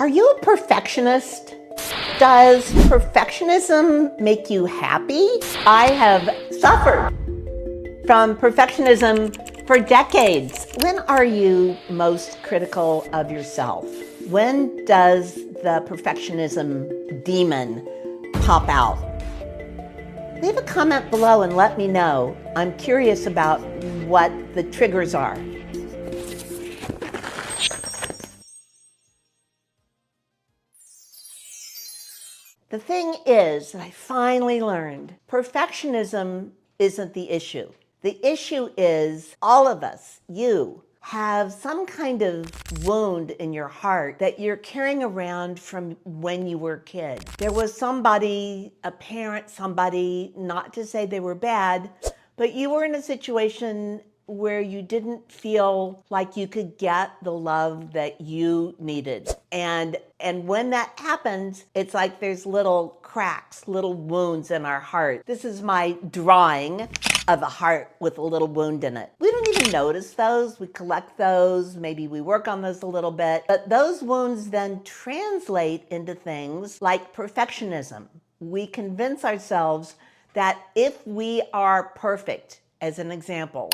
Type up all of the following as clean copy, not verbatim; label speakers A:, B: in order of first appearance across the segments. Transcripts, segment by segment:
A: Are you a perfectionist? Does perfectionism make you happy? I have suffered from perfectionism for decades. When are you most critical of yourself? When does the perfectionism demon pop out? Leave a comment below and let me know. I'm curious about what the triggers are. The thing is that I finally learned perfectionism isn't the issue. The issue is all of us, you, have some kind of wound in your heart that you're carrying around from when you were a kid. There was somebody, a parent, somebody, not to say they were bad, but you were in a situation where you didn't feel like you could get the love that you needed. And when that happens, it's like there's little cracks, little wounds in our heart. This is my drawing of a heart with a little wound in it. We don't even notice those. We collect those. Maybe we work on those a little bit. But those wounds then translate into things like perfectionism. We convince ourselves that if we are perfect, as an example,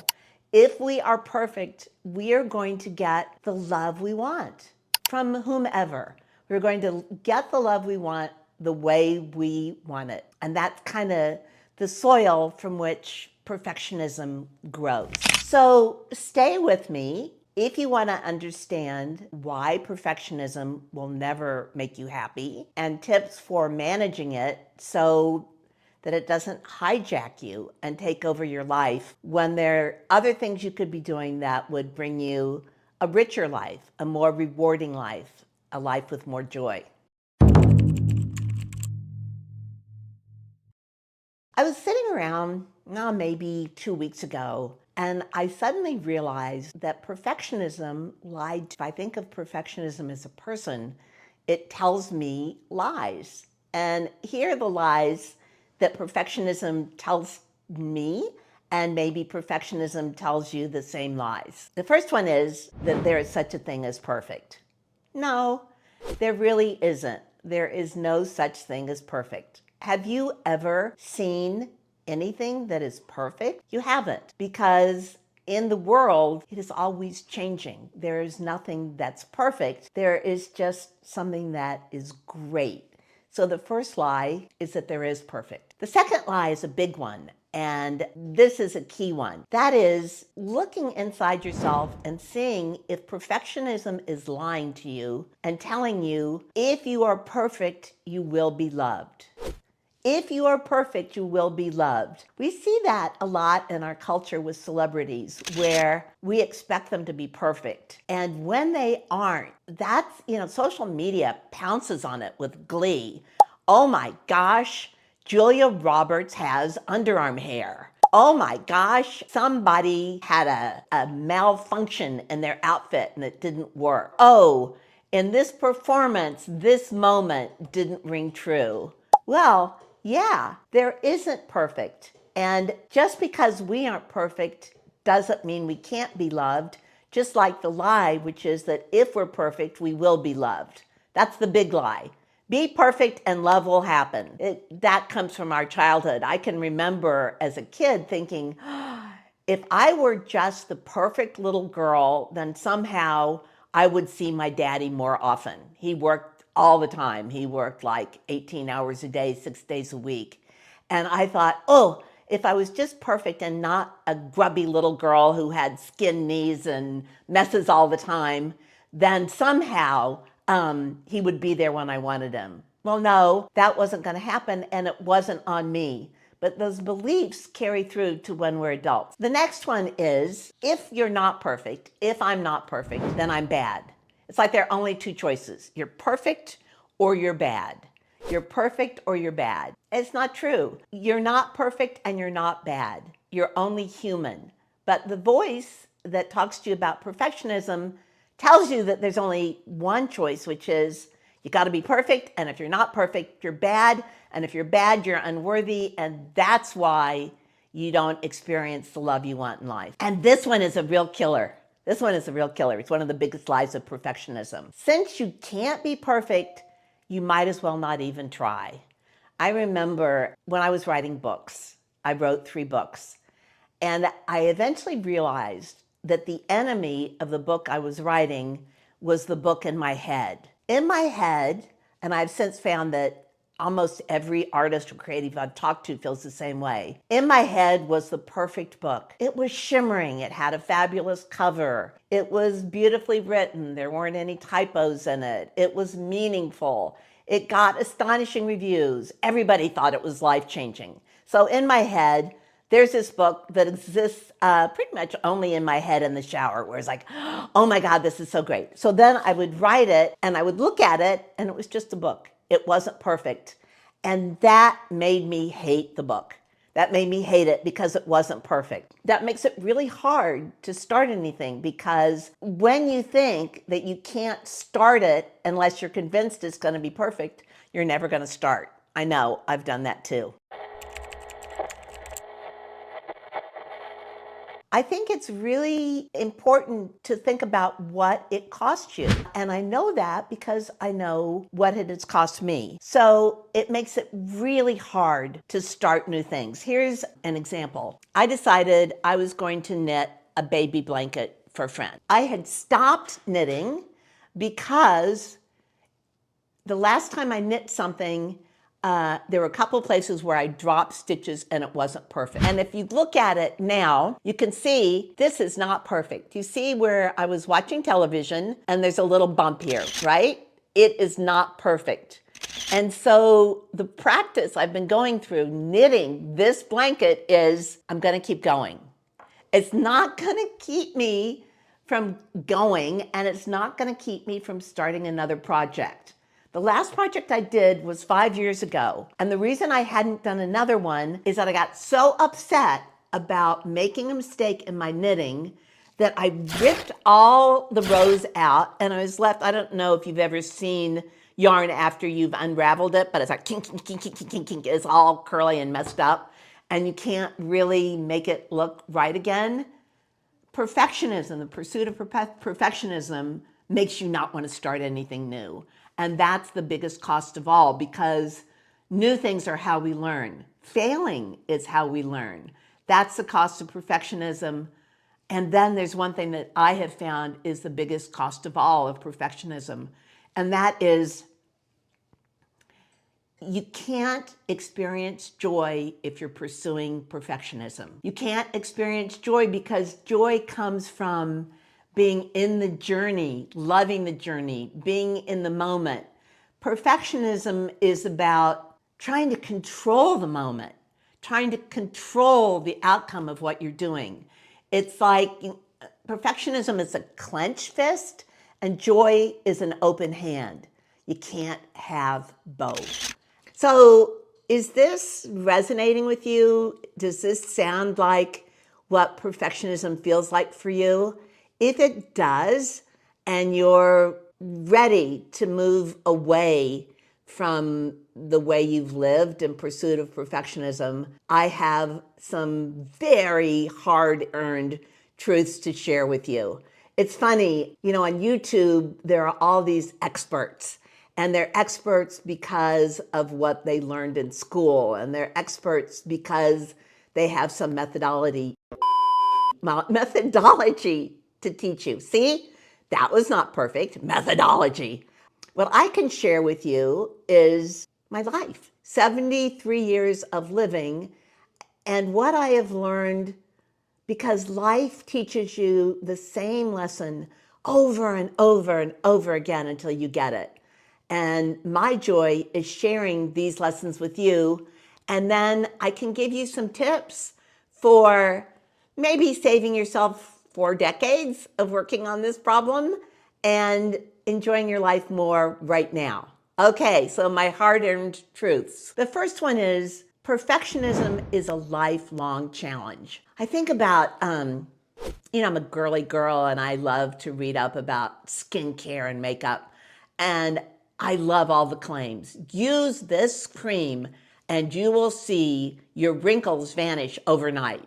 A: if we are perfect, we are going to get the love we want from whomever. We're going to get the love we want the way we want it. And that's kind of the soil from which perfectionism grows. So stay with me if you want to understand why perfectionism will never make you happy and tips for managing it so that it doesn't hijack you and take over your life when there are other things you could be doing that would bring you a richer life, a more rewarding life, a life with more joy. I was sitting around, maybe 2 weeks ago, and I suddenly realized that perfectionism lied. If I think of perfectionism as a person, it tells me lies. And here are the lies that perfectionism tells me, and maybe perfectionism tells you the same lies. The first one is that there is such a thing as perfect. No, there really isn't. There is no such thing as perfect. Have you ever seen anything that is perfect? You haven't, because in the world, it is always changing. There is nothing that's perfect. There is just something that is great. So the first lie is that there is perfect. The second lie is a big one, and this is a key one. That is looking inside yourself and seeing if perfectionism is lying to you and telling you if you are perfect, you will be loved. If you are perfect, you will be loved. We see that a lot in our culture with celebrities where we expect them to be perfect. And when they aren't, that's, social media pounces on it with glee. Oh my gosh, Julia Roberts has underarm hair. Oh my gosh, somebody had a malfunction in their outfit and it didn't work. Oh, in this performance, this moment didn't ring true. Well, yeah, there isn't perfect. And just because we aren't perfect doesn't mean we can't be loved, just like the lie, which is that if we're perfect, we will be loved. That's the big lie. Be perfect and love will happen. That comes from our childhood. I can remember as a kid thinking, if I were just the perfect little girl, then somehow I would see my daddy more often. He worked all the time. He worked like 18 hours a day, 6 days a week. And I thought, oh, if I was just perfect and not a grubby little girl who had skin knees and messes all the time, then somehow he would be there when I wanted him. Well, no, that wasn't going to happen, and it wasn't on me. But those beliefs carry through to when we're adults. The next one is, if you're not perfect, if I'm not perfect, then I'm bad. It's like there are only two choices. You're perfect or you're bad. You're perfect or you're bad. It's not true. You're not perfect and you're not bad. You're only human. But the voice that talks to you about perfectionism tells you that there's only one choice, which is you got to be perfect. And if you're not perfect, you're bad. And if you're bad, you're unworthy. And that's why you don't experience the love you want in life. And this one is a real killer. This one is a real killer. It's one of the biggest lies of perfectionism. Since you can't be perfect, you might as well not even try. I remember when I was writing books, I wrote 3 books, and I eventually realized that the enemy of the book I was writing was the book in my head. In my head, and I've since found that almost every artist or creative I've talked to feels the same way. In my head was the perfect book. It was shimmering. It had a fabulous cover. It was beautifully written. There weren't any typos in it. It was meaningful. It got astonishing reviews. Everybody thought it was life-changing. So in my head, there's this book that exists pretty much only in my head in the shower, where it's like, oh my God, this is so great. So then I would write it and I would look at it and it was just a book. It wasn't perfect. And that made me hate the book. That made me hate it because it wasn't perfect. That makes it really hard to start anything, because when you think that you can't start it unless you're convinced it's going to be perfect, you're never going to start. I know, I've done that too. I think it's really important to think about what it costs you. And I know that because I know what it has cost me. So it makes it really hard to start new things. Here's an example. I decided I was going to knit a baby blanket for a friend. I had stopped knitting because the last time I knit something, there were a couple of places where I dropped stitches and it wasn't perfect. And if you look at it now, you can see this is not perfect. You see where I was watching television and there's a little bump here, right? It is not perfect. And so the practice I've been going through knitting this blanket is I'm going to keep going. It's not going to keep me from going, and it's not going to keep me from starting another project. The last project I did was 5 years ago. And the reason I hadn't done another one is that I got so upset about making a mistake in my knitting that I ripped all the rows out and I was left, I don't know if you've ever seen yarn after you've unraveled it, but it's like kink, kink, kink, kink, kink, kink. It's all curly and messed up and you can't really make it look right again. Perfectionism, the pursuit of perfectionism makes you not want to start anything new. And that's the biggest cost of all, because new things are how we learn. Failing is how we learn. That's the cost of perfectionism. And then there's one thing that I have found is the biggest cost of all of perfectionism. And that is you can't experience joy if you're pursuing perfectionism. You can't experience joy because joy comes from being in the journey, loving the journey, being in the moment. Perfectionism is about trying to control the moment, trying to control the outcome of what you're doing. It's like perfectionism is a clenched fist and joy is an open hand. You can't have both. So is this resonating with you? Does this sound like what perfectionism feels like for you? If it does, and you're ready to move away from the way you've lived in pursuit of perfectionism, I have some very hard-earned truths to share with you. It's funny, you know, on YouTube, there are all these experts. And they're experts because of what they learned in school. And they're experts because they have some methodology to teach you. See, that was not perfect. Methodology. What I can share with you is my life. 73 years of living and what I have learned, because life teaches you the same lesson over and over and over again until you get it. And my joy is sharing these lessons with you. And then I can give you some tips for maybe saving yourself 4 decades of working on this problem and enjoying your life more right now. Okay, so my hard-earned truths. The first one is perfectionism is a lifelong challenge. I think about, you know, I'm a girly girl and I love to read up about skincare and makeup. And I love all the claims. Use this cream and you will see your wrinkles vanish overnight.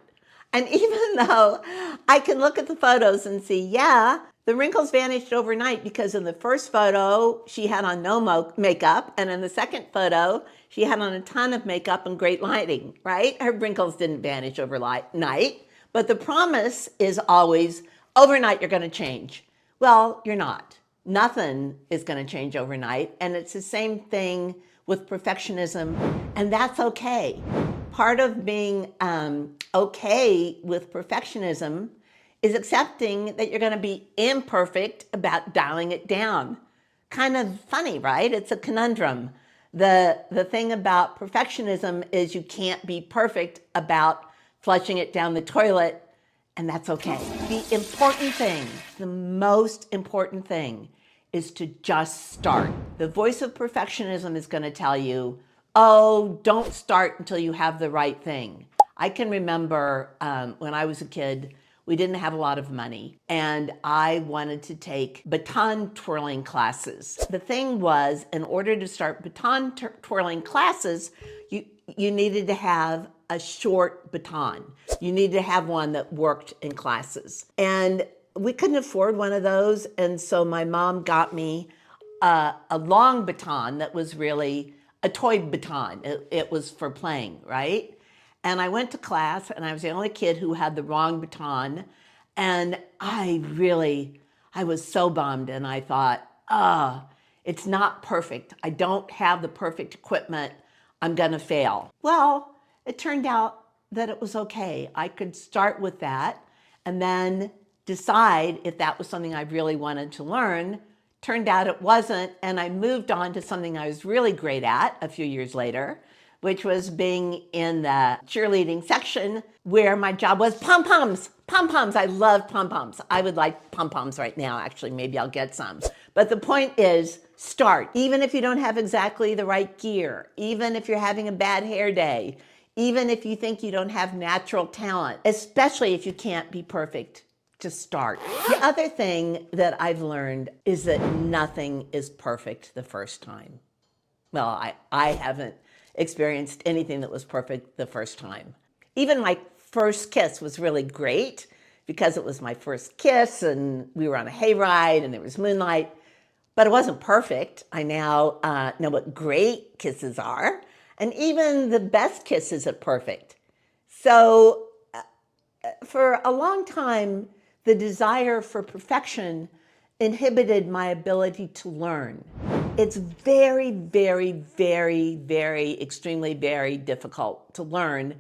A: And even though I can look at the photos and see, yeah, the wrinkles vanished overnight because in the first photo, she had on no makeup. And in the second photo, she had on a ton of makeup and great lighting, right? Her wrinkles didn't vanish overnight. But the promise is always, overnight, you're going to change. Well, you're not. Nothing is going to change overnight. And it's the same thing with perfectionism. And that's okay. Part of being okay with perfectionism is accepting that you're going to be imperfect about dialing it down. Kind of funny, right? It's a conundrum. The thing about perfectionism is you can't be perfect about flushing it down the toilet, and that's okay. The important thing, the most important thing, is to just start. The voice of perfectionism is going to tell you, oh, don't start until you have the right thing. I can remember when I was a kid, we didn't have a lot of money, and I wanted to take baton twirling classes. The thing was, in order to start baton twirling classes, you needed to have a short baton. You needed to have one that worked in classes. And we couldn't afford one of those, and so my mom got me a long baton that was really a toy baton. It was for playing, right? And I went to class, and I was the only kid who had the wrong baton. And I was so bummed. And I thought, it's not perfect. I don't have the perfect equipment. I'm going to fail. Well, it turned out that it was okay. I could start with that and then decide if that was something I really wanted to learn. Turned out it wasn't, and I moved on to something I was really great at a few years later, which was being in the cheerleading section where my job was pom-poms. Pom-poms, I love pom-poms. I would like pom-poms right now, actually, maybe I'll get some. But the point is, start. Even if you don't have exactly the right gear, even if you're having a bad hair day, even if you think you don't have natural talent, especially if you can't be perfect, just start. The other thing that I've learned is that nothing is perfect the first time. Well, I haven't experienced anything that was perfect the first time. Even my first kiss was really great because it was my first kiss and we were on a hayride and there was moonlight, but it wasn't perfect. I now know what great kisses are, and even the best kiss isn't perfect. So for a long time, the desire for perfection inhibited my ability to learn. It's very, very, very, very, extremely, very difficult to learn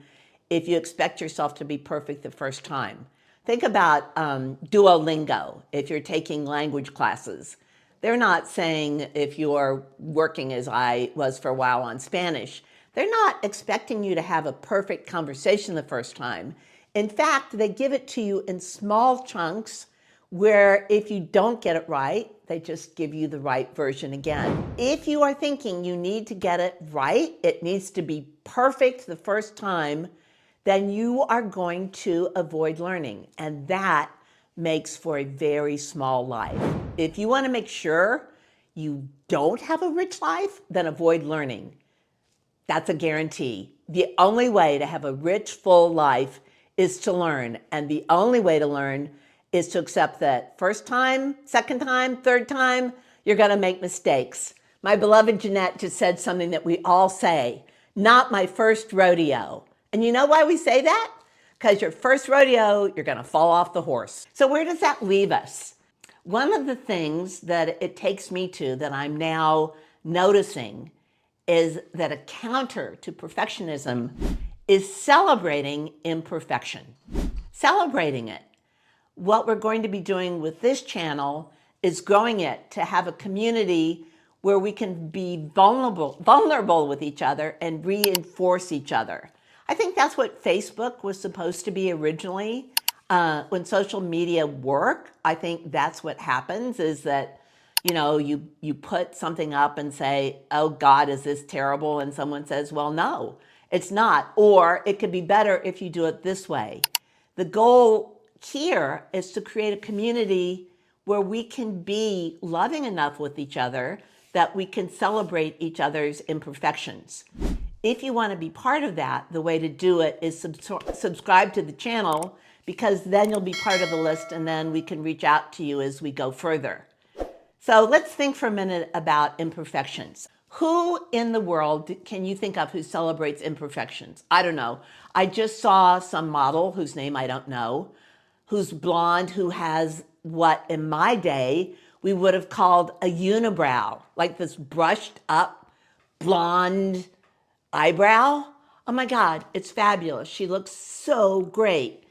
A: if you expect yourself to be perfect the first time. Think about Duolingo, if you're taking language classes. They're not saying, if you're working as I was for a while on Spanish, they're not expecting you to have a perfect conversation the first time. In fact, they give it to you in small chunks where if you don't get it right, they just give you the right version again. If you are thinking you need to get it right, it needs to be perfect the first time, then you are going to avoid learning. And that makes for a very small life. If you want to make sure you don't have a rich life, then avoid learning. That's a guarantee. The only way to have a rich, full life is to learn. And the only way to learn is to accept that first time, second time, third time, you're going to make mistakes. My beloved Jeanette just said something that we all say, not my first rodeo. And you know why we say that? Because your first rodeo, you're going to fall off the horse. So where does that leave us? One of the things that it takes me to that I'm now noticing is that a counter to perfectionism is celebrating imperfection. Celebrating it. What we're going to be doing with this channel is growing it to have a community where we can be vulnerable with each other and reinforce each other. I think that's what Facebook was supposed to be originally. When social media work, I think that's what happens is that, you know, you put something up and say, oh God, is this terrible? And someone says, well, no, it's not. Or it could be better if you do it this way. The goal here is to create a community where we can be loving enough with each other that we can celebrate each other's imperfections. If you want to be part of that, the way to do it is subscribe to the channel, because then you'll be part of the list and then we can reach out to you as we go further. So let's think for a minute about imperfections. Who in the world can you think of who celebrates imperfections? I don't know. I just saw some model whose name I don't know, who's blonde, who has what in my day we would have called a unibrow, like this brushed up blonde eyebrow. Oh my God, it's fabulous. She looks so great.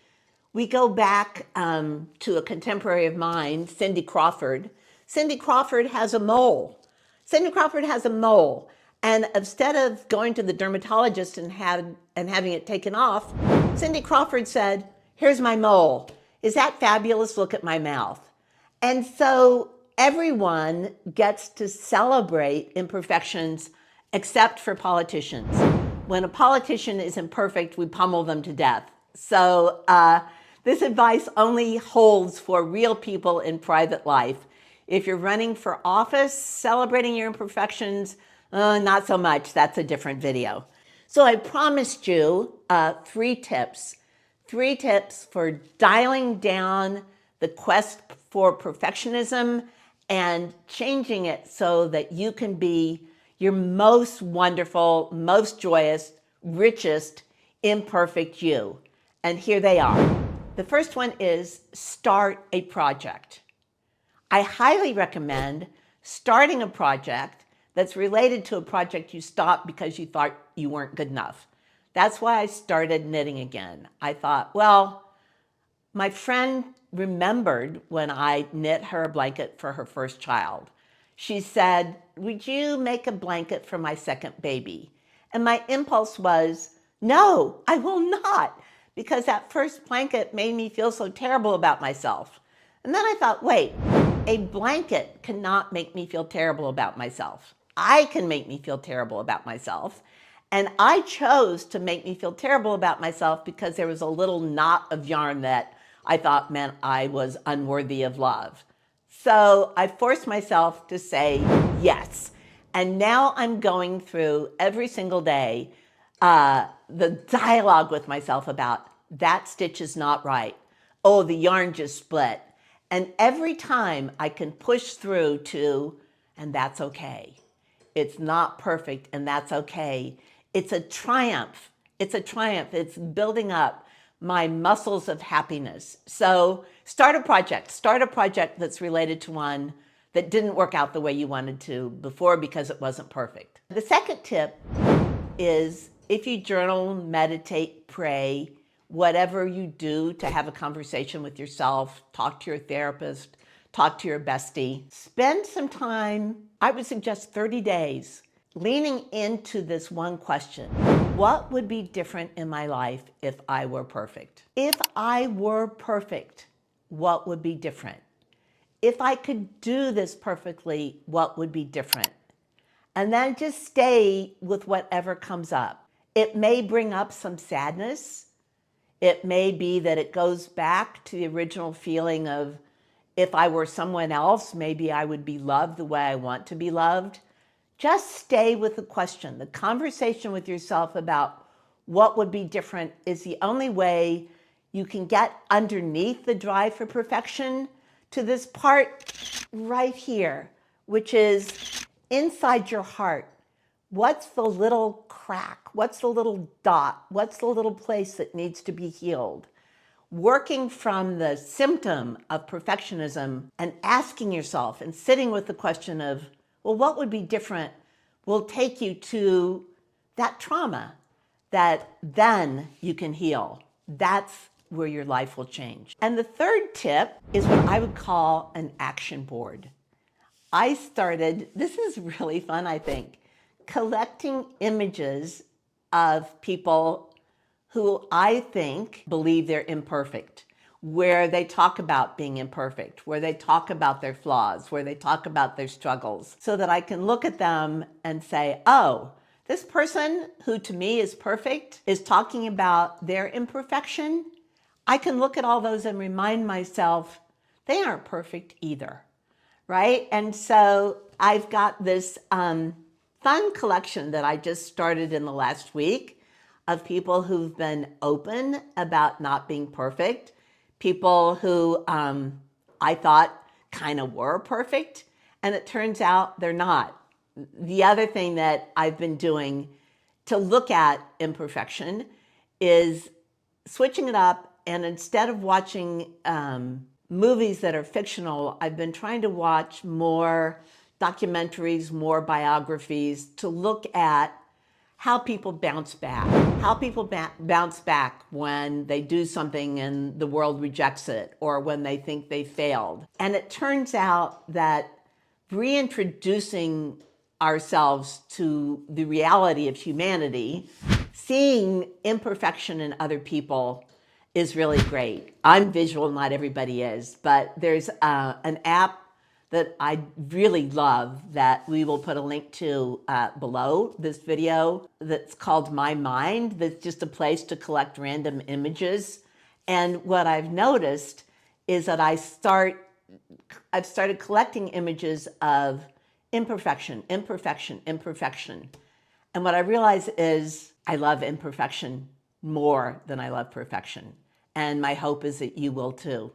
A: We go back to a contemporary of mine, Cindy Crawford. Cindy Crawford has a mole. Cindy Crawford has a mole. And instead of going to the dermatologist and having it taken off, Cindy Crawford said, here's my mole. Is that fabulous? Look at my mouth. And so everyone gets to celebrate imperfections except for politicians. When a politician is imperfect, we pummel them to death. So this advice only holds for real people in private life. If you're running for office, celebrating your imperfections, not so much. That's a different video. So I promised you 3 tips. 3 tips for dialing down the quest for perfectionism and changing it so that you can be your most wonderful, most joyous, richest, imperfect you. And here they are. The first one is start a project. I highly recommend starting a project that's related to a project you stopped because you thought you weren't good enough. That's why I started knitting again. I thought, well, my friend remembered when I knit her a blanket for her first child. She said, would you make a blanket for my second baby? And my impulse was, no, I will not, because that first blanket made me feel so terrible about myself. And then I thought, wait, a blanket cannot make me feel terrible about myself. I can make me feel terrible about myself. And I chose to make me feel terrible about myself because there was a little knot of yarn that I thought meant I was unworthy of love. So I forced myself to say yes. And now I'm going through every single day the dialogue with myself about that stitch is not right. Oh, the yarn just split. And every time I can push through to, and that's okay. It's not perfect, and that's okay. It's a triumph. It's a triumph. It's building up my muscles of happiness. So start a project. Start a project that's related to one that didn't work out the way you wanted to before because it wasn't perfect. The second tip is if you journal, meditate, pray, whatever you do to have a conversation with yourself, talk to your therapist, talk to your bestie, spend some time, I would suggest 30 days, leaning into this one question. What would be different in my life if I were perfect? If I were perfect, what would be different? If I could do this perfectly, what would be different? And then just stay with whatever comes up. It may bring up some sadness. It may be that it goes back to the original feeling of, if I were someone else, maybe I would be loved the way I want to be loved. Just stay with the question. The conversation with yourself about what would be different is the only way you can get underneath the drive for perfection to this part right here, which is inside your heart. What's the little crack? What's the little dot? What's the little place that needs to be healed? Working from the symptom of perfectionism and asking yourself and sitting with the question of, well, what would be different, will take you to that trauma that then you can heal. That's where your life will change. And the third tip is what I would call an action board. I started, this is really fun, I think, collecting images of people who I think believe they're imperfect, where they talk about being imperfect, where they talk about their flaws, where they talk about their struggles, so that I can look at them and say, oh, this person who to me is perfect is talking about their imperfection. I can look at all those and remind myself they aren't perfect either, right? And so I've got this fun collection that I just started in the last week of people who've been open about not being perfect, people who I thought kind of were perfect, and it turns out they're not. The other thing that I've been doing to look at imperfection is switching it up, and instead of watching movies that are fictional, I've been trying to watch more documentaries, more biographies to look at how people bounce back, how people bounce back when they do something and the world rejects it, or when they think they failed. And it turns out that reintroducing ourselves to the reality of humanity, seeing imperfection in other people is really great. I'm visual, not everybody is, but there's an app that I really love that we will put a link to below this video that's called My Mind. That's just a place to collect random images. And what I've noticed is that I've started collecting images of imperfection, imperfection, imperfection. And what I realize is I love imperfection more than I love perfection. And my hope is that you will too.